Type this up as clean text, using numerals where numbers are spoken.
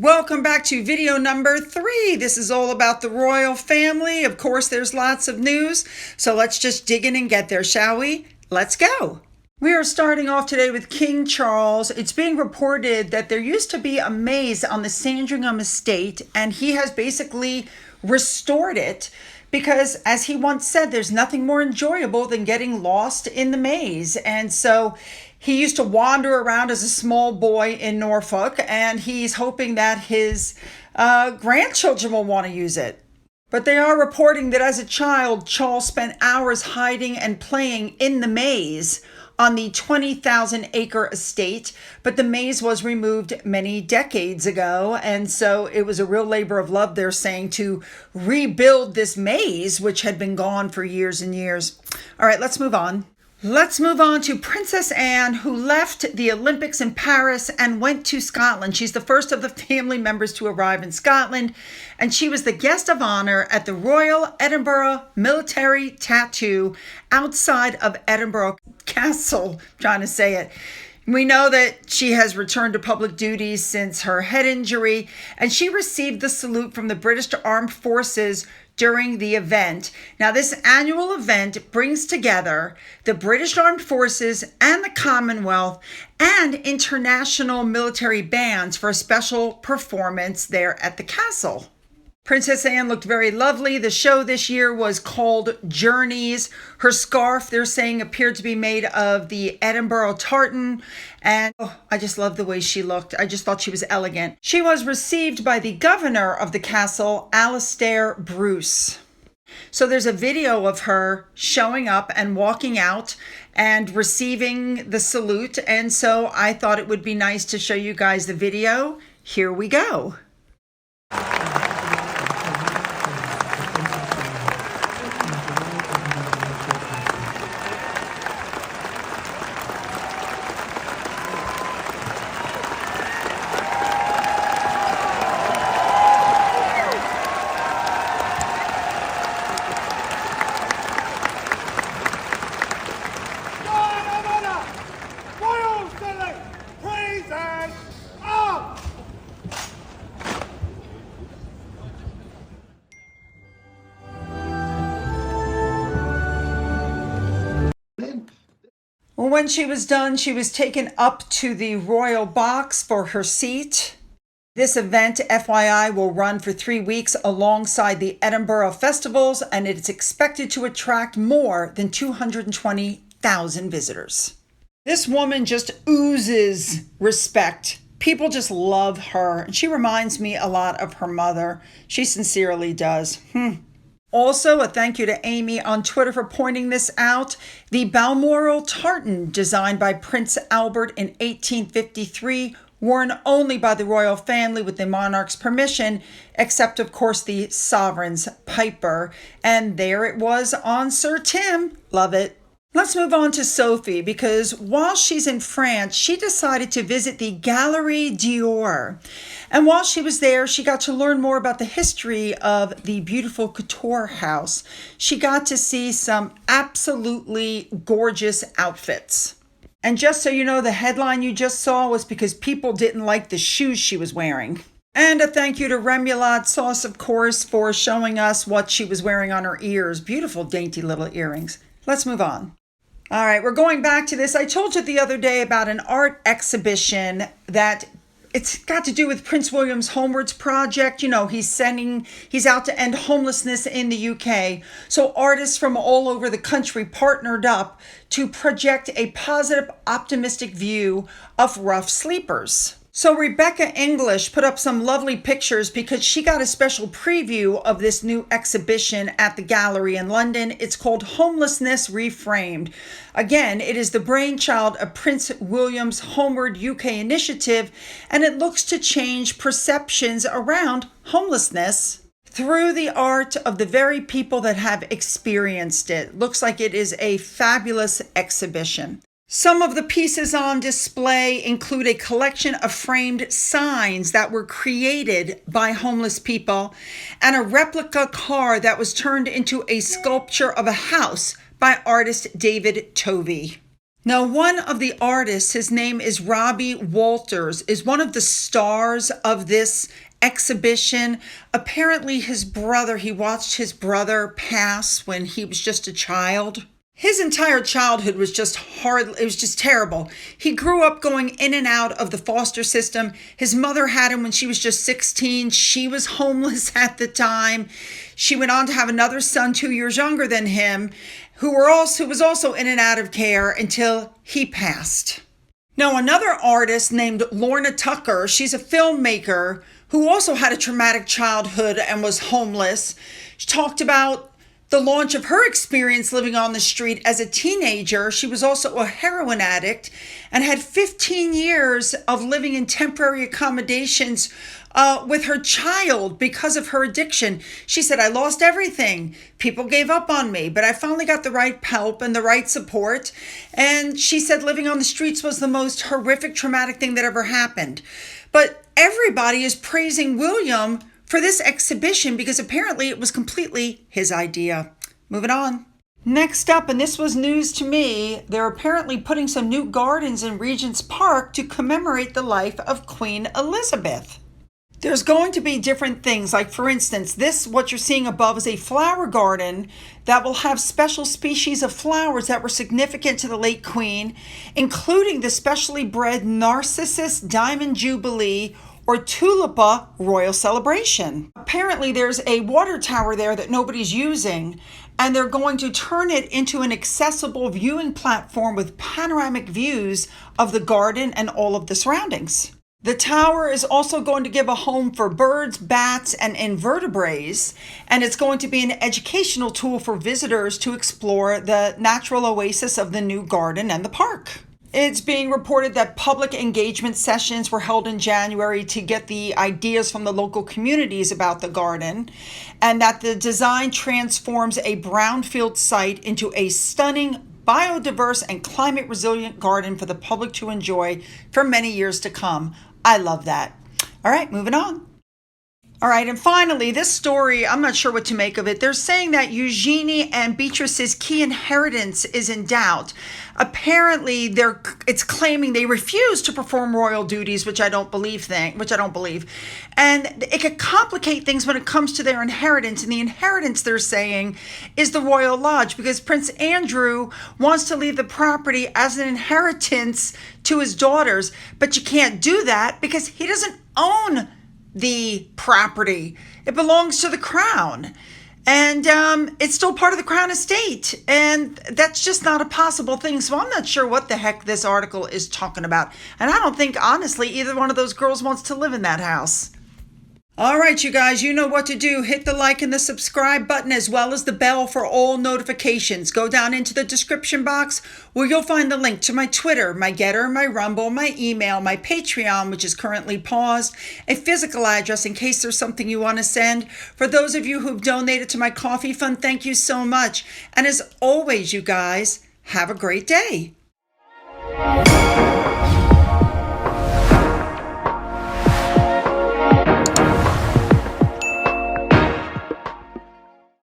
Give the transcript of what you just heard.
Welcome back to video number 3. This is all about the royal family. Of course, there's lots of news, so let's just dig in and get there, shall we? Let's go. We are starting off today with King Charles. It's being reported that there used to be a maze on the Sandringham estate, and he has basically restored it because, as he once said, there's nothing more enjoyable than getting lost in the maze. And so he used to wander around as a small boy in Norfolk, and he's hoping that his grandchildren will want to use it. But they are reporting that as a child, Charles spent hours hiding and playing in the maze on the 20,000-acre estate, but the maze was removed many decades ago, and so it was a real labor of love, they're saying, to rebuild this maze, which had been gone for years and years. All right, let's move on. Let's move on to Princess Anne, who left the Olympics in Paris and went to Scotland. She's the first of the family members to arrive in Scotland, and she was the guest of honor at the Royal Edinburgh Military Tattoo outside of Edinburgh Castle, trying to say it. We know that she has returned to public duties since her head injury, and she received the salute from the British Armed Forces during the event. Now, this annual event brings together the British Armed Forces and the Commonwealth and international military bands for a special performance there at the castle. Princess Anne looked very lovely. The show this year was called Journeys. Her scarf, they're saying, appeared to be made of the Edinburgh tartan. And I just loved the way she looked. I just thought she was elegant. She was received by the governor of the castle, Alastair Bruce. So there's a video of her showing up and walking out and receiving the salute. And so I thought it would be nice to show you guys the video. Here we go. When she was done, she was taken up to the royal box for her seat. This event, FYI, will run for 3 weeks alongside the Edinburgh festivals, and it's expected to attract more than 220,000 visitors. This woman just oozes respect. People just love her, and she reminds me a lot of her mother. She sincerely does. Also, a thank you to Amy on Twitter for pointing this out. The Balmoral tartan, designed by Prince Albert in 1853, worn only by the royal family with the monarch's permission, except, of course, the sovereign's piper. And there it was on Sir Tim. Love it. Let's move on to Sophie, because while she's in France, she decided to visit the Galerie Dior. And while she was there, she got to learn more about the history of the beautiful couture house. She got to see some absolutely gorgeous outfits. And just so you know, the headline you just saw was because people didn't like the shoes she was wearing. And a thank you to Remoulade Sauce, of course, for showing us what she was wearing on her ears. Beautiful, dainty little earrings. Let's move on. All right, we're going back to this. I told you the other day about an art exhibition that it's got to do with Prince William's Homewards project. You know, he's out to end homelessness in the UK. So artists from all over the country partnered up to project a positive, optimistic view of rough sleepers. So Rebecca English put up some lovely pictures because she got a special preview of this new exhibition at the gallery in London. It's called Homelessness Reframed. Again, it is the brainchild of Prince William's Homeward UK initiative, and it looks to change perceptions around homelessness through the art of the very people that have experienced it. Looks like it is a fabulous exhibition. Some of the pieces on display include a collection of framed signs that were created by homeless people and a replica car that was turned into a sculpture of a house by artist David Tovey. Now, one of the artists, his name is Robbie Walters, is one of the stars of this exhibition. Apparently, his brother, he watched his brother pass when he was just a child. His entire childhood was just hard. It was just terrible. He grew up going in and out of the foster system. His mother had him when she was just 16. She was homeless at the time. She went on to have another son 2 years younger than him, who was also in and out of care until he passed. Now, another artist named Lorna Tucker, she's a filmmaker who also had a traumatic childhood and was homeless. She talked about the launch of her experience living on the street as a teenager. She was also a heroin addict and had 15 years of living in temporary accommodations with her child because of her addiction. She said, I lost everything. People gave up on me, but I finally got the right help and the right support. And she said living on the streets was the most horrific, traumatic thing that ever happened. But everybody is praising William for this exhibition because apparently it was completely his idea. Moving on. Next up, and this was news to me, they're apparently putting some new gardens in Regent's Park to commemorate the life of Queen Elizabeth. There's going to be different things, like for instance, what you're seeing above is a flower garden that will have special species of flowers that were significant to the late Queen, including the specially bred Narcissus Diamond Jubilee or Tulipa Royal Celebration. Apparently there's a water tower there that nobody's using, and they're going to turn it into an accessible viewing platform with panoramic views of the garden and all of the surroundings. The tower is also going to give a home for birds, bats, and invertebrates, and it's going to be an educational tool for visitors to explore the natural oasis of the new garden and the park. It's being reported that public engagement sessions were held in January to get the ideas from the local communities about the garden, and that the design transforms a brownfield site into a stunning, biodiverse, and climate-resilient garden for the public to enjoy for many years to come. I love that. All right, moving on. All right, and finally, this story, I'm not sure what to make of it. They're saying that Eugenie and Beatrice's key inheritance is in doubt. Apparently, it's claiming they refuse to perform royal duties, which I don't believe. And it could complicate things when it comes to their inheritance. And the inheritance, they're saying, is the Royal Lodge, because Prince Andrew wants to leave the property as an inheritance to his daughters. But you can't do that because he doesn't own the property. It belongs to the crown, and it's still part of the crown estate, and that's just not a possible thing. So I'm not sure what the heck this article is talking about, and I don't think honestly either one of those girls wants to live in that house. All right, you guys, you know what to do. Hit the like and the subscribe button as well as the bell for all notifications. Go down into the description box where you'll find the link to my Twitter, my Gettr, my Rumble, my email, my Patreon, which is currently paused, a physical address in case there's something you want to send. For those of you who've donated to my coffee fund, thank you so much. And as always, you guys, have a great day.